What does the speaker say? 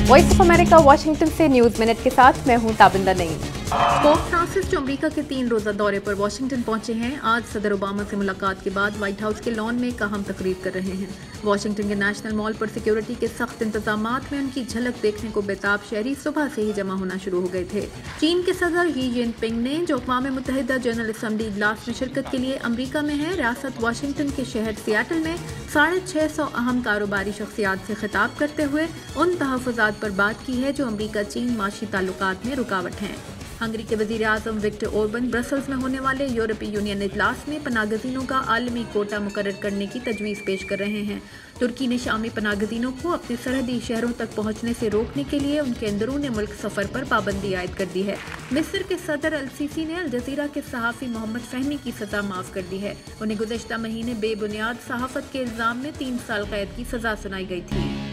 Voice of America Washington से news minute के साथ मैं हूं ताबिंदा नईम। पोप फ्रांसिस जो अमेरिका के 3 रोज़ा दौरे पर वाशिंगटन पहुंचे हैं, आज सदर ओबामा से मुलाकात के बाद व्हाइट हाउस के लॉन में एक अहम तकरीर कर रहे हैं। वाशिंगटन के नेशनल मॉल पर सिक्योरिटी के सख्त इंतजामात में उनकी झलक देखने को बेताब शहरी सुबह से ही जमा होना शुरू हो गए थे। चीन के सदर शी जिनपिंग ने, जो अक़वाम मुत्तहिदा जनरल असम्बली इजलास में शिरकत के लिए अमरीका में है, रियासत वाशिंगटन के शहर सियाटल में 650 अहम कारोबारी शख्सियात से खिताब करते हुए उन तहफ़्फ़ुज़ात पर बात की है जो अमरीका चीन माशी ताल्लुकात में रुकावट हैं। हंगरी के वज़ीर आज़म विक्टर ओरबन ब्रसल्स में होने वाले यूरोपीय यूनियन इजलास में पनाहगज़ीनों का आलमी कोटा मुकर्रर करने की तजवीज़ पेश कर रहे हैं। तुर्की ने शामी पनाहगज़ीनों को अपने सरहदी शहरों तक पहुँचने से रोकने के लिए उनके अंदरून मुल्क सफ़र पर पाबंदी आयद कर दी है। मिस्र के सदर अल सीसी ने अल जज़ीरा के सहाफ़ी मोहम्मद फ़हमी की सज़ा माफ़ कर दी है। उन्हें गुज़श्ता महीने बेबुनियाद सहाफ़त के इल्ज़ाम में 3 साल कैद की सज़ा सुनाई गई थी।